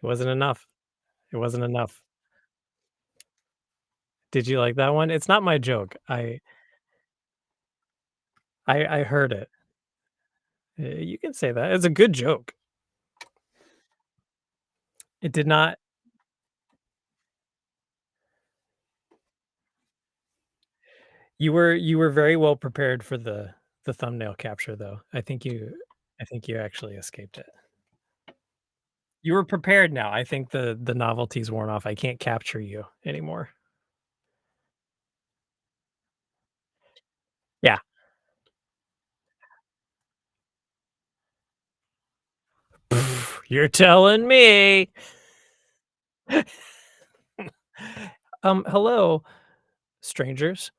It wasn't enough. It wasn't enough. Did you like that one? It's not my joke. I heard it. You can say that. It's a good joke. It did not. You were very well prepared for the thumbnail capture, though. I think you actually escaped it. You were prepared now. I think the novelty's worn off. I can't capture you anymore. Yeah. You're telling me. Hello, strangers.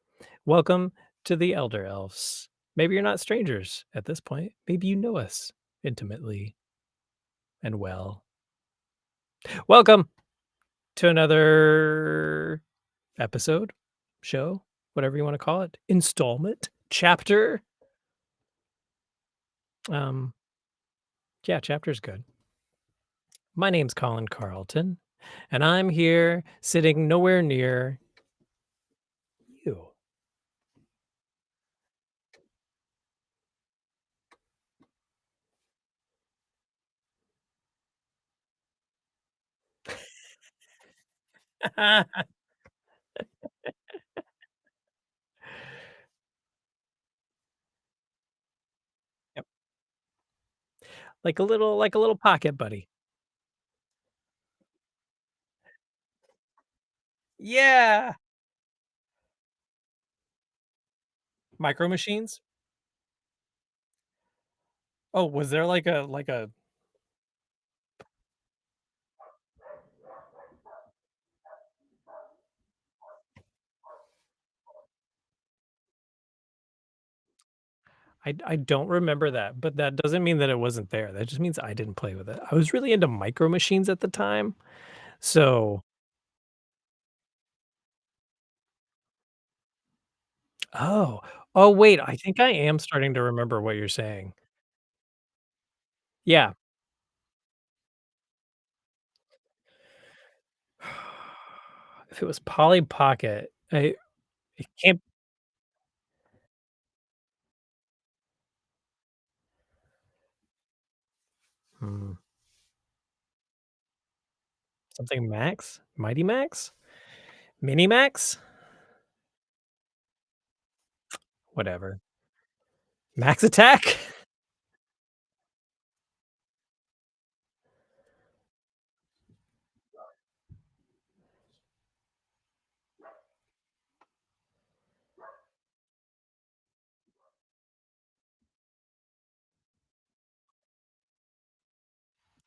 Welcome to the Elder Elves. Maybe you're not strangers at this point. Maybe you know us intimately and well. Welcome to another episode, show, whatever you want to call it, installment, chapter. Um, yeah, chapter's good. My name's Colin Carlton, and I'm here sitting nowhere near you. Yep. Like a little pocket buddy. Yeah. Micro Machines? Oh, was there like a I don't remember that, but that doesn't mean that it wasn't there. That just means I didn't play with it. I was really into Micro Machines at the time, so oh. Oh, wait, I think I am starting to remember what you're saying. Yeah. If it was Polly Pocket, it can't. Hmm, something Max? Mighty Max? Mini Max? Whatever. Max Attack?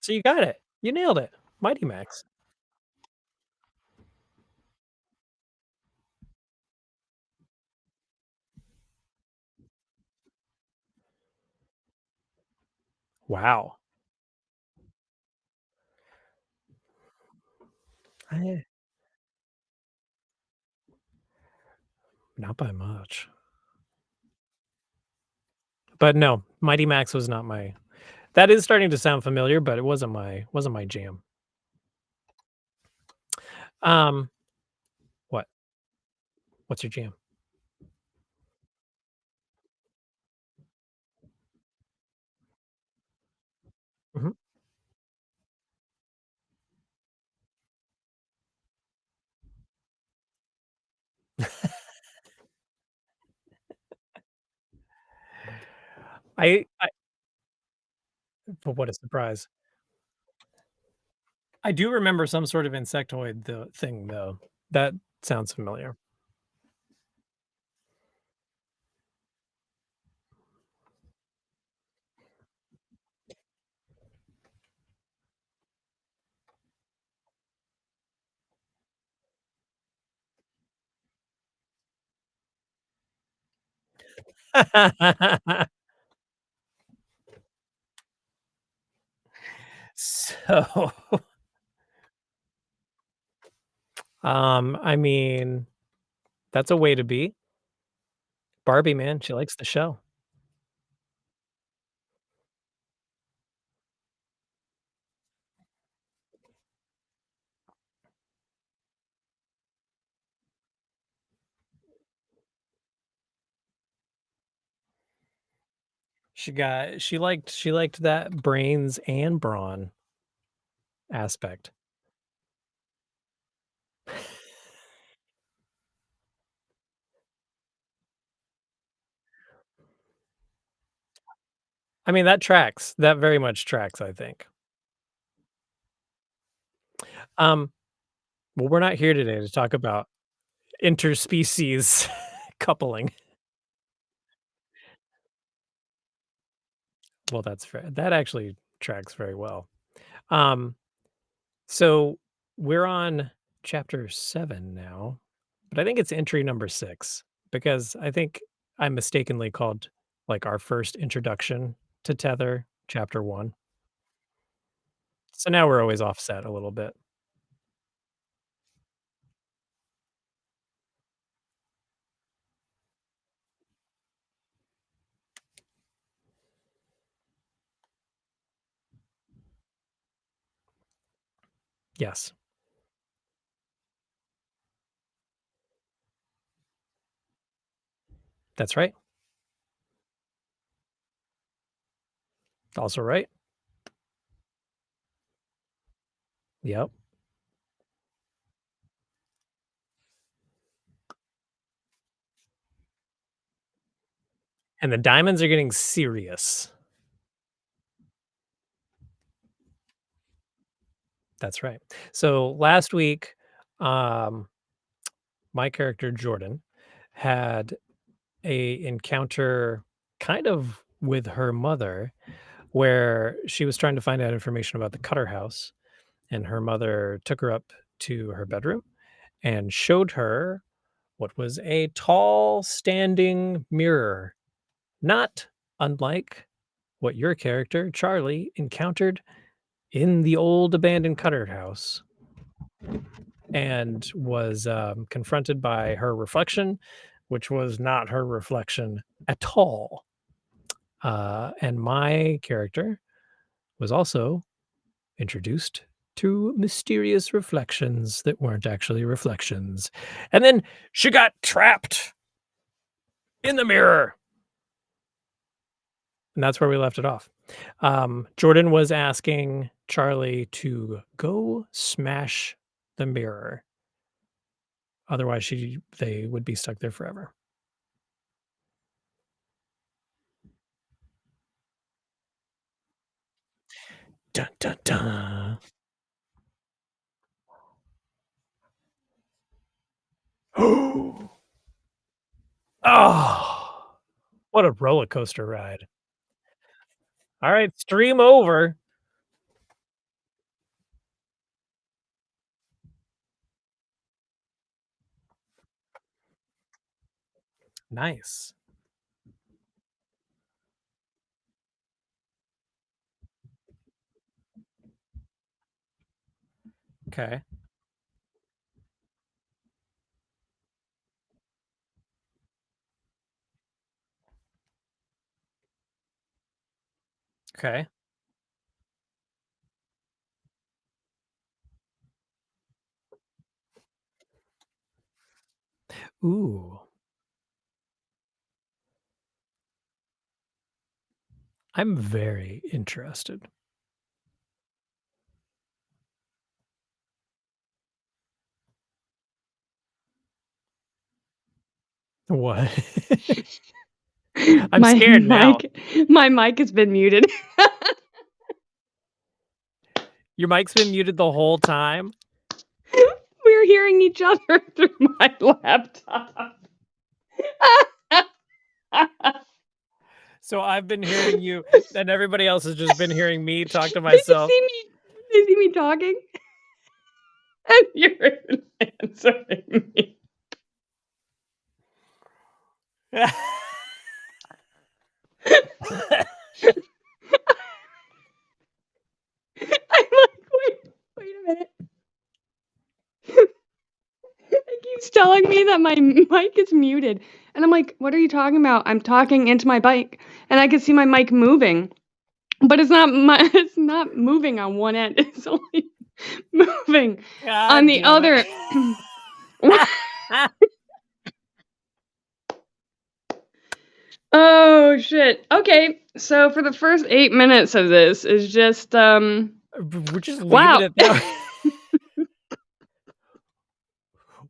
So you got it. You nailed it. Mighty Max. Wow. I Not by much. But no, Mighty Max was not my. That is starting to sound familiar, but it wasn't my jam. Um, what? What's your jam? Mhm. I but what a surprise. I do remember some sort of insectoid thing though. That sounds familiar. So, I mean, that's a way to be. Barbie, man, she likes the show. She liked that brains and brawn aspect. I mean, that tracks. That very much tracks, I think. Um, well, we're not here today to talk about interspecies coupling. Well, that's fair. That actually tracks very well. Um, so we're on chapter 7 now, but I think it's entry number 6 because I think I mistakenly called like our first introduction to Tether chapter 1. So now we're always offset a little bit. Yes, that's right. Also right. Yep. And the diamonds are getting serious. That's right. So last week, um, my character Jordan had a encounter kind of with her mother where she was trying to find out information about the Cutter house, and her mother took her up to her bedroom and showed her what was a tall standing mirror, not unlike what your character Charlie encountered in the old abandoned Cutter house, and was confronted by her reflection, which was not her reflection at all. And my character was also introduced to mysterious reflections that weren't actually reflections. And then she got trapped in the mirror. And that's where we left it off. Jordan was asking Charlie to go smash the mirror. Otherwise, they would be stuck there forever. Dun, dun, dun. Oh, what a roller coaster ride. All right, stream over. Nice. Okay. Okay. Ooh, I'm very interested. What? I'm My scared now. mic has been muted. Your mic's been muted the whole time? We're hearing each other through my laptop. So I've been hearing you, and everybody else has just been hearing me talk to Did you myself. see me? Did you see me talking? And you're answering me. I'm like, wait a minute. It keeps telling me that my mic is muted. And I'm like, what are you talking about? I'm talking into my mic and I can see my mic moving. But it's not moving on one end. It's only moving on God the damn other. it. Oh, shit. Okay, so for the first 8 minutes of this is just, We're just leaving wow. it that way.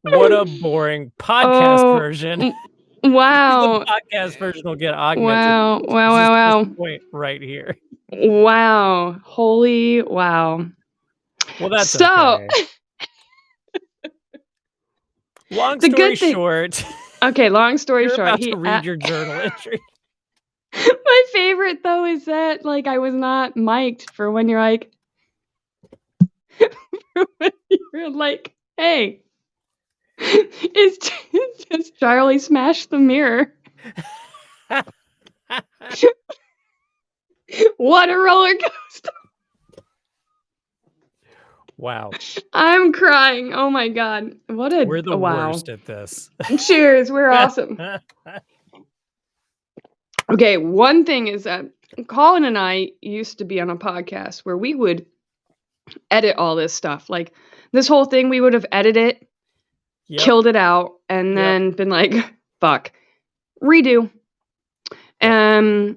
What a boring podcast Oh, version. m Maybe the wow. podcast version will get augmented Wow, wow, to wow, just this wow. point right here. Wow. Holy wow. Well, that's So, okay. Long the story good thing short, okay, long story you're short, about to he read your journal entry. my favorite, though, is that, like, I was not mic'd for when you're like for when you're like, "Hey, is Charlie smashed the mirror?" What a roller coaster. Wow. I'm crying. Oh my god. What We're the a wow. worst at this. Cheers, we're awesome. Okay, one thing is that Colin and I used to be on a podcast where we would edit all this stuff. Like, this whole thing, we would have edited it, Yep. killed it out, and Yep. then been like, fuck, redo. Yep. And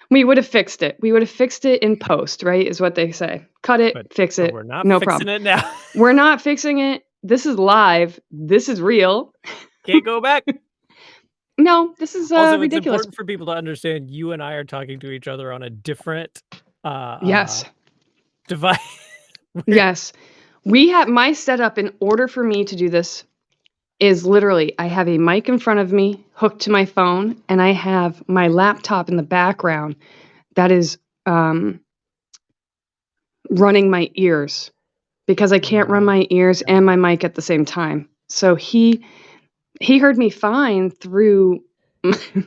we would have fixed it. We would have fixed it in post, right? Is what they say. Cut it, fix But it. we're not No fixing problem. it now. We're not fixing it. This is live. This is real. Can't go back. No, this is Also, it's ridiculous. important for people to understand you and I are talking to each other on a different Yes. device. Yes. We have my setup in order for me to do this is literally I have a mic in front of me hooked to my phone, and I have my laptop in the background that is running my ears because I can't run my ears and my mic at the same time. So he heard me fine through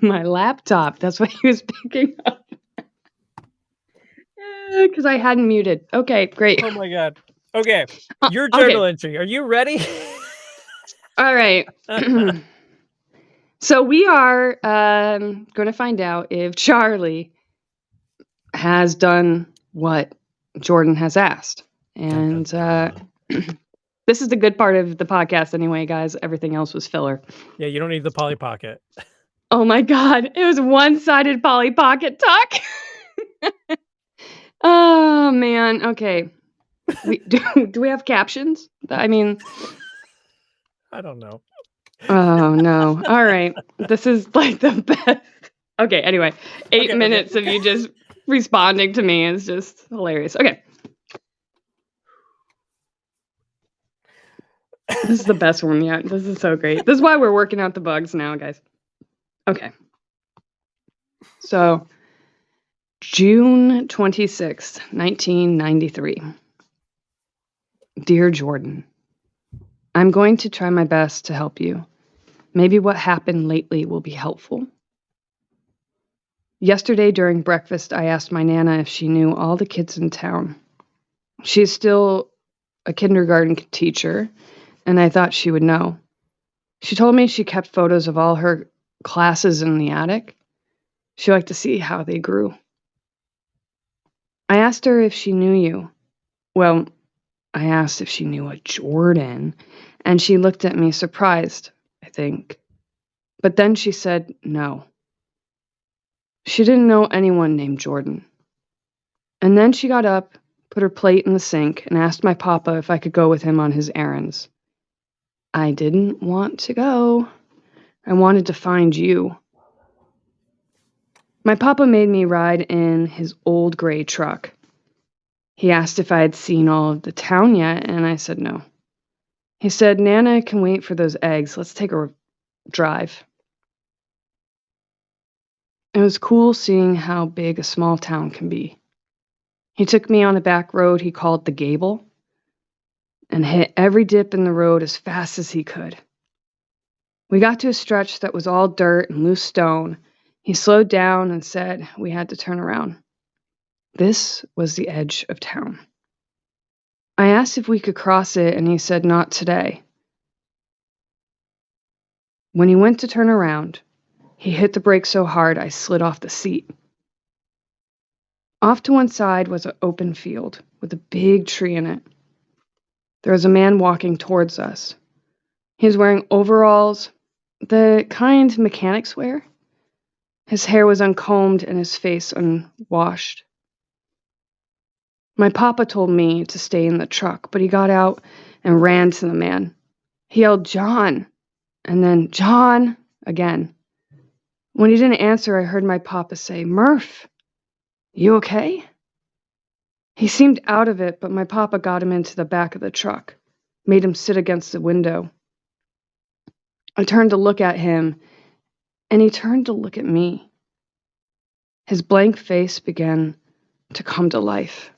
my laptop. That's what he was picking up. Because I hadn't muted. Okay, great. Oh my god. Okay. Your Okay. journal entry. Are you ready? All right. So we are going to find out if Charlie has done what Jordan has asked. And this is the good part of the podcast anyway, guys. Everything else was filler. Yeah, you don't need the Polly Pocket. Oh my god, it was one-sided Polly Pocket talk. Oh man, okay. Do we have captions? I mean, I don't know. oh no. All right. This is like the best. Okay, anyway, 8 minutes of you just responding to me is just hilarious. Okay. This is the best one yet. This is so great. This is why we're working out the bugs now, guys. Okay. So, June 26th, 1993. Dear Jordan, I'm going to try my best to help you. Maybe what happened lately will be helpful. Yesterday during breakfast, I asked my Nana if she knew all the kids in town. She's still a kindergarten teacher, and I thought she would know. She told me she kept photos of all her classes in the attic. She liked to see how they grew. I asked her if she knew you. Well, I asked if she knew a Jordan, and she looked at me surprised, I think. But then she said no. She didn't know anyone named Jordan. And then she got up, put her plate in the sink, and asked my papa if I could go with him on his errands. I didn't want to go. I wanted to find you. My papa made me ride in his old gray truck. He asked if I had seen all of the town yet, and I said no. He said, Nana can wait for those eggs. Let's take a drive. It was cool seeing how big a small town can be. He took me on a back road he called the Gable and hit every dip in the road as fast as he could. We got to a stretch that was all dirt and loose stone. He slowed down and said we had to turn around. This was the edge of town. I asked if we could cross it, and he said not today. When he went to turn around, he hit the brake so hard I slid off the seat. Off to one side was an open field with a big tree in it. There was a man walking towards us. He was wearing overalls, the kind mechanics wear. His hair was uncombed and his face unwashed. My papa told me to stay in the truck, but he got out and ran to the man. He yelled, "John," and then, "John," again. When he didn't answer, I heard my papa say, "Murph, you okay?" He seemed out of it, but my papa got him into the back of the truck, made him sit against the window. I turned to look at him, and he turned to look at me. His blank face began to come to life,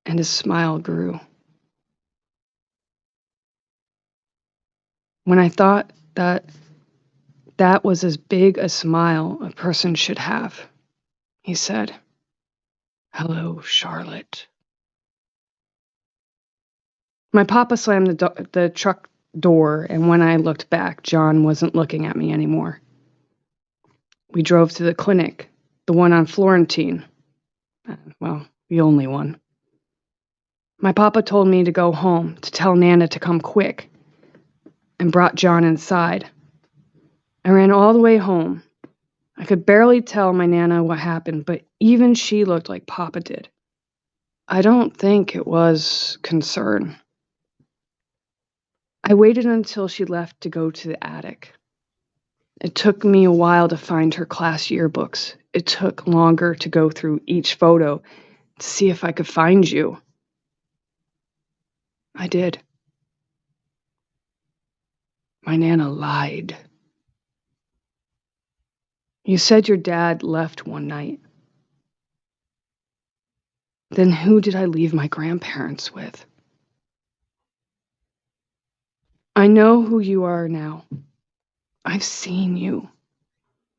and his smile grew. When I thought that was as big a smile a person should have, he said, "Hello, Charlotte." My papa slammed the truck door, and when I looked back, John wasn't looking at me anymore. We drove to the clinic, the one on Florentine. Well, the only one. My papa told me to go home, to tell Nana to come quick, and brought John inside. I ran all the way home. I could barely tell my Nana what happened, but even she looked like Papa did. I don't think it was concern. I waited until she left to go to the attic. It took me a while to find her class yearbooks. It took longer to go through each photo to see if I could find you. I did. My Nana lied. You said your dad left one night. Then who did I leave my grandparents with? I know who you are now. I've seen you.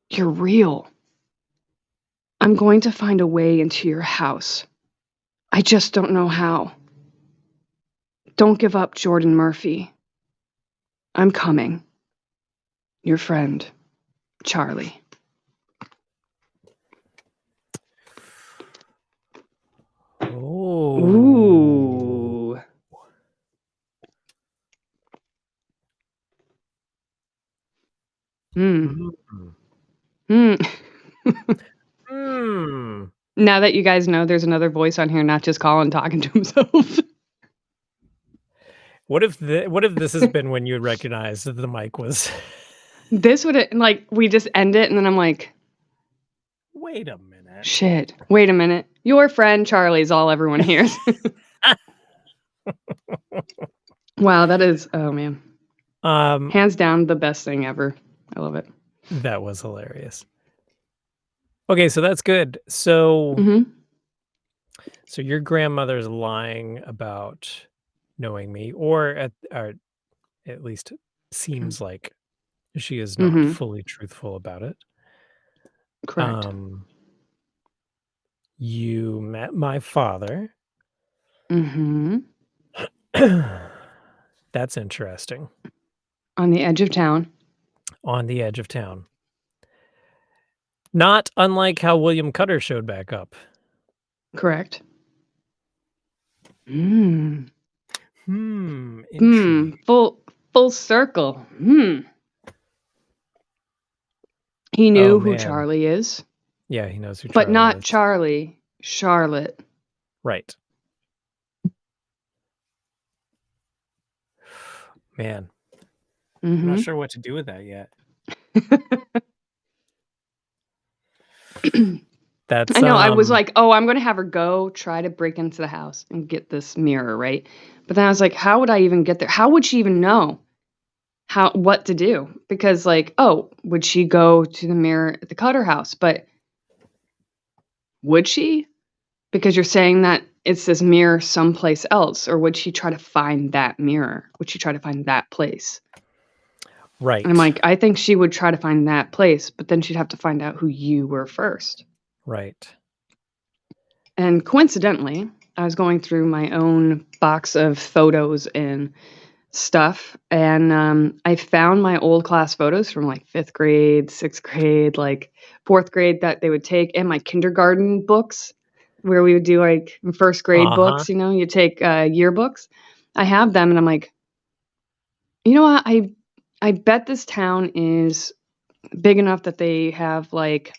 You're real. I'm going to find a way into your house. I just don't know how. Don't give up, Jordan Murphy. I'm coming. Your friend, Charlie. Oh. Ooh. Hmm. Hmm. Hmm. Now that you guys know there's another voice on here, not just Colin talking to himself. What if this has been when you recognized that the mic was This would, like, we just end it and then I'm like, wait a minute. shit. Wait a minute. Your friend Charlie's all everyone hears. Wow, that is, oh man. Hands down the best thing ever. I love it. That was hilarious. Okay, so that's good. So so your grandmother's lying about knowing me, or at least seems like she is not fully truthful about it. Correct. You met my father. That's interesting. On the edge of town. On the edge of town. Not unlike how William Cutter showed back up. Correct. Intrigue. Full circle. He knew who Charlie is. Yeah, he knows who Charlie is. But not Charlie, Charlotte. Right. Man. I'm not sure what to do with that yet. That's I know, I was like, oh, I'm going to have her go try to break into the house and get this mirror, right? But then I was like, how would I even get there? How would she even know what to do? Because, like, oh, would she go to the mirror at the Cutter house? But would she? Because you're saying that it's this mirror someplace else. Or would she try to find that mirror? Would she try to find that place? Right. And I'm like, I think she would try to find that place, but then she'd have to find out who you were first. Right. And coincidentally, I was going through my own box of photos and stuff, and I found my old class photos from like 5th grade, 6th grade, like 4th grade that they would take, and my kindergarten books where we would do like 1st grade books, you take yearbooks. I have them, and I'm like, You know what? I bet this town is big enough that they have, like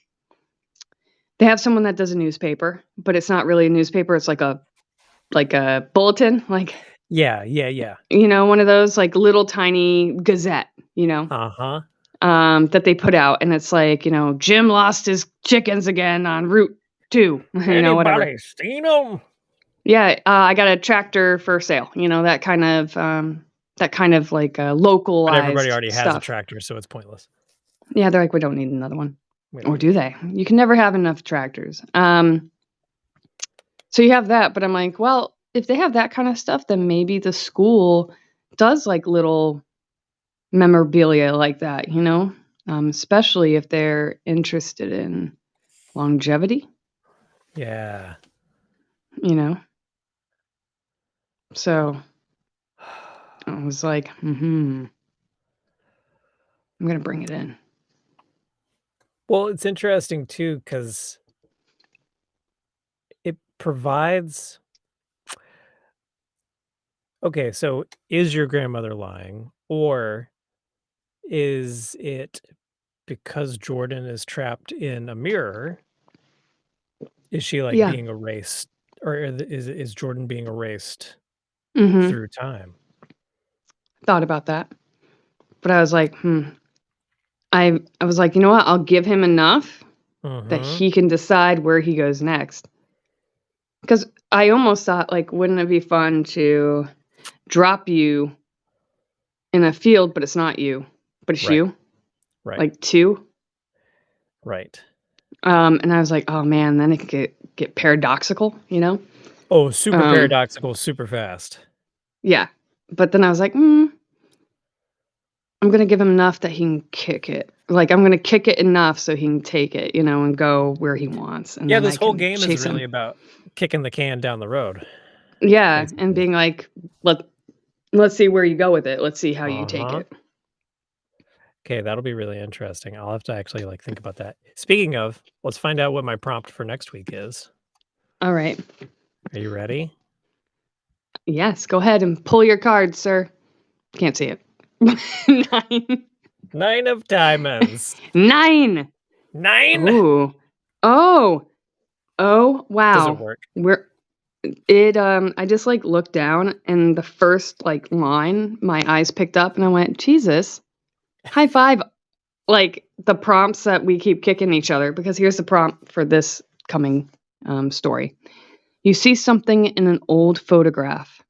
they have someone that does a newspaper, but it's not really a newspaper, it's like a bulletin, like, Yeah, yeah, yeah. one of those, like, little tiny gazette, Uh-huh. that they put out, and it's like, "Jim lost his chickens again on Route 2," whatever. Anybody seen them? Yeah, I got a tractor for sale, that kind of, like, But everybody localized already has a stuff. tractor, so it's pointless. Yeah, they're like, "We don't need another one." We don't Or need do it. they? You can never have enough tractors. So you have that, but I'm like, well, if they have that kind of stuff, then maybe the school does like little memorabilia like that, especially if they're interested in longevity, Yeah. you know? So I was like, I'm going to bring it in. Well, it's interesting too because it provides okay, so is your grandmother lying, or is it because Jordan is trapped in a mirror, is she, like, Yeah. being erased, or is Jordan being erased hmm through time? Thought about that. But I was like, I was like, you know what? I'll give him enough that Mhm. he can decide where he goes next. Because I almost thought, like, wouldn't it be fun to drop you in a field, but it's not you, but it's Right, you, right, like 2? right. And I was like, "Oh, man, then it could get paradoxical," you know? Oh, super Um, paradoxical, super fast. yeah. But then I was like, I'm gonna give him enough that he can kick it. Like, I'm gonna kick it enough so he can take it, and go where he wants, and Yeah, then this I whole can game is chase really him." about kicking the can down the road, Yeah, and basically. being like, "Let let's see where you go with it. Let's see how you take Uh-huh. it." Okay, that'll be really interesting. I'll have to actually, like, think about that. Speaking of, let's find out what my prompt for next week is. Alright. Are you ready? Yes, go ahead and pull your card, sir. Can't see it. 9. 9 of diamonds. 9! 9? Ooh. Oh. Oh, Does it wow. work? We're I just, like, looked down and the first, like, line my eyes picked up and I went, "Jesus, high five." Like, the prompts that we keep kicking each other because here's the prompt for this coming, story. You see something in an old photograph,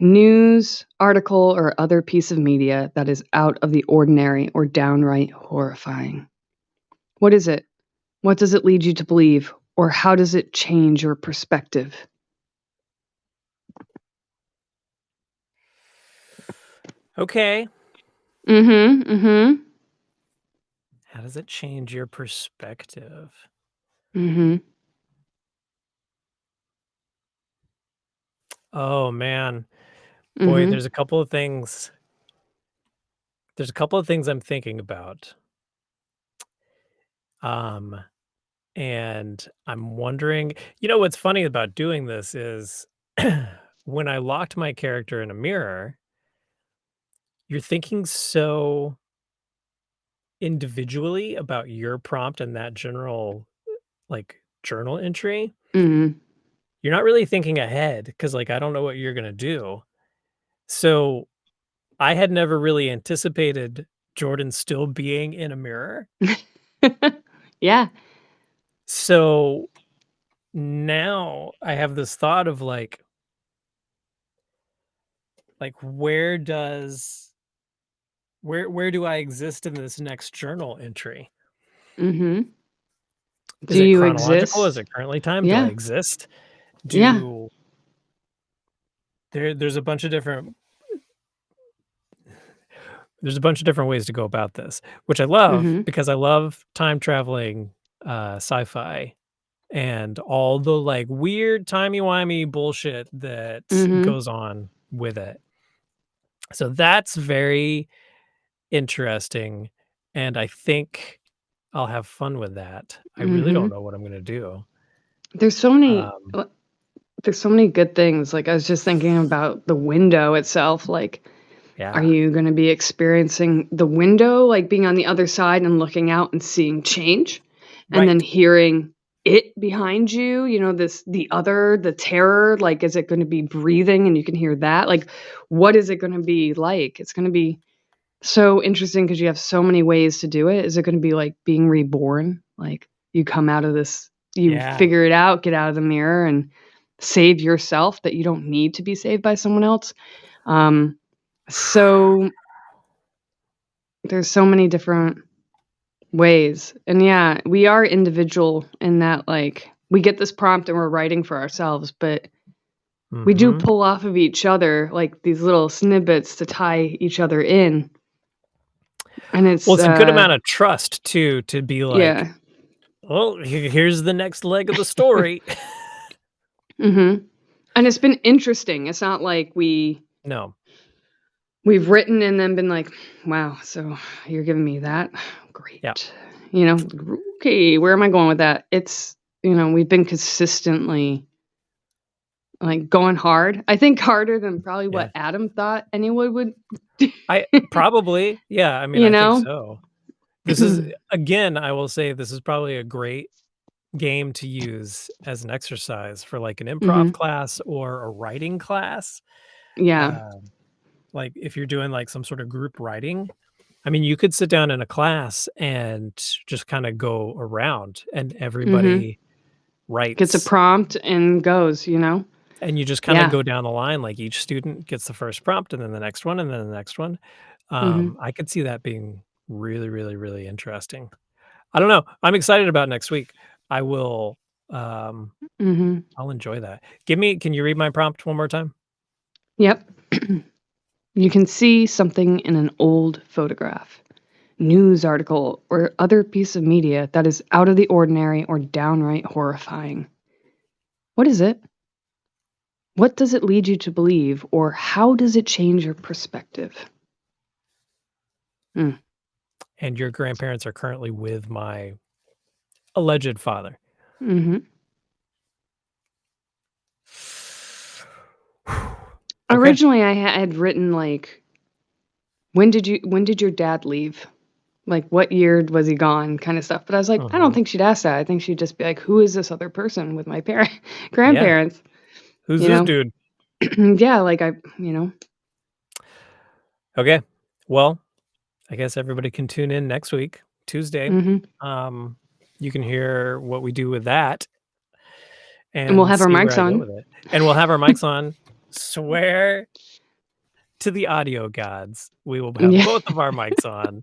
news, article, or other piece of media that is out of the ordinary or downright horrifying. What is it? What does it lead you to believe? Or how does it change your perspective? Okay. Mhm, mhm, How does it change your perspective? mhm, Oh, man. Boy, mhm, there's a couple of things I'm thinking about. Um, and I'm wondering, what's funny about doing this is when I locked my character in a mirror, you're thinking so individually about your prompt and that general, like, journal entry. mhm. You're not really thinking ahead because, like, I don't know what you're gonna do. So, I had never really anticipated Jordan still being in a mirror. Yeah. So, now I have this thought of, like, where do I exist in this next journal entry? Mhm. Is Do it you chronological? Is exist? it currently time? Do I Yeah, exist? yeah. Do there's a bunch of different There's a bunch of different ways to go about this, which I love Mhm, because I love time traveling, sci-fi and all the, like, weird timey-wimey bullshit that mhm, goes on with it. So that's very interesting, and I think I'll have fun with that. I really don't mhm. know what I'm gonna do. There's so many Um, there's so many good things, like, I was just thinking about the window itself, like, Are Yeah. you gonna be experiencing the window, like, being on the other side and looking out and seeing change, and then Right. hearing it behind you, the terror, like, is it gonna be breathing and you can hear that? Like, what is it gonna be like? It's gonna be so interesting because you have so many ways to do it. Is it gonna be like being reborn? Like, you come out of this you Yeah. figure it out, get out of the mirror, and save yourself that you don't need to be saved by someone else. Um, so there's so many different ways. And yeah, we are individual in that, like, we get this prompt and we're writing for ourselves, but we do Mhm. pull off of each other, like, these little snippets to tie each other in. And Well, it's, it's a good amount of trust too, to be like, yeah. "Well, here's the next leg of the story." Mhm. And it's been interesting. It's not like No. we've written and then been like, "Wow, so you're giving me that? Yeah. Great." Okay, where am I going with that? We've been consistently, like, going hard. I think harder than probably Yeah. what Adam thought anyone would. I probably, yeah, I mean, You I think know? so. This is again, I will say this is probably a great game to use as an exercise for, like, an improv Mhm. class or a writing class. Yeah. Um, like, if you're doing, like, some sort of group writing, I mean, you could sit down in a class and just kinda go around, and Mhm. everybody Gets a writes, prompt and goes, you know? and you just kinda Yeah. go down the line, like, each student gets the first prompt, and then the next one, and then the next one. Mhm. I could see that being really, really, really interesting. I don't know. I'm excited about next week. I will, um, Mhm. I'll enjoy that. Can you read my prompt one more time? Yep. You can see something in an old photograph, news article, or other piece of media that is out of the ordinary or downright horrifying. What is it? What does it lead you to believe, or how does it change your perspective? Mm. And your grandparents are currently with my alleged father. Mhm. Okay. Originally, I had written, like, when did your dad leave? Like, what year was he gone, kinda stuff, but I was like, I don't Mhm. think she'd ask that. I think she'd just be like, "Who is this other person with my parent Yeah. grandparents?" Who's You this know? dude? Yeah, like, you know? Okay. Well, I guess everybody can tune in next week, Tuesday. Mhm. Um, you can hear what we do with that And we'll and have our see where mics I go on. with it. And we'll have our mics on. Swear to the audio gods, we will have Yeah. both of our mics on.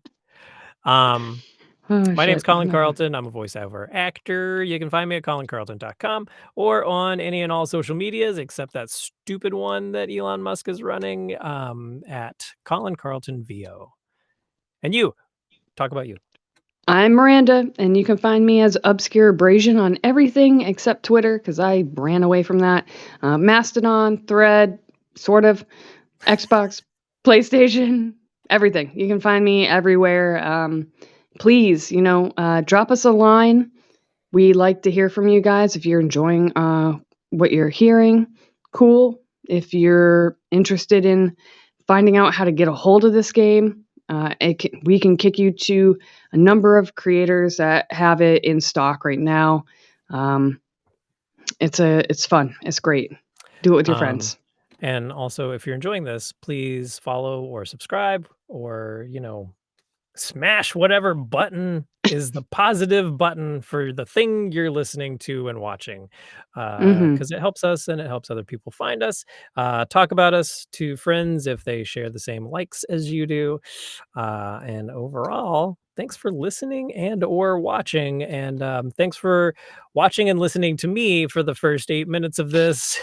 Um, Oh, my name's shit. Colin Carlton. I'm a voiceover actor. You can find me at colincarlton.com or on any and all social medias except that stupid one that Elon Musk is running, at Colin Carlton VO. And you, talk about you. I'm Miranda, and you can find me as Obscurabrasion on everything except Twitter, because I ran away from that. Mastodon, Thread, sort of, Xbox, PlayStation, everything. You can find me everywhere. Please, drop us a line. We like to hear from you guys. If you're enjoying what you're hearing, cool. If you're interested in finding out how to get a hold of this game, we can kick you to a number of creators that have it in stock right now. Um, it's fun. It's great. Do it with your Um, friends. and also, if you're enjoying this, please follow or subscribe or, smash whatever button is the positive button for the thing you're listening to and watching, Hmm. because it helps us and it helps other people find us. Talk about us to friends if they share the same likes as you do. And overall, thanks for listening and or watching. And thanks for watching and listening to me for the first 8 minutes of this.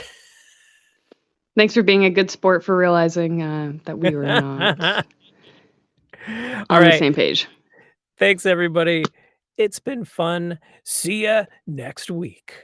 Thanks for being a good sport for realizing that we were not All on the right. same page. Thanks, everybody. It's been fun. See ya next week.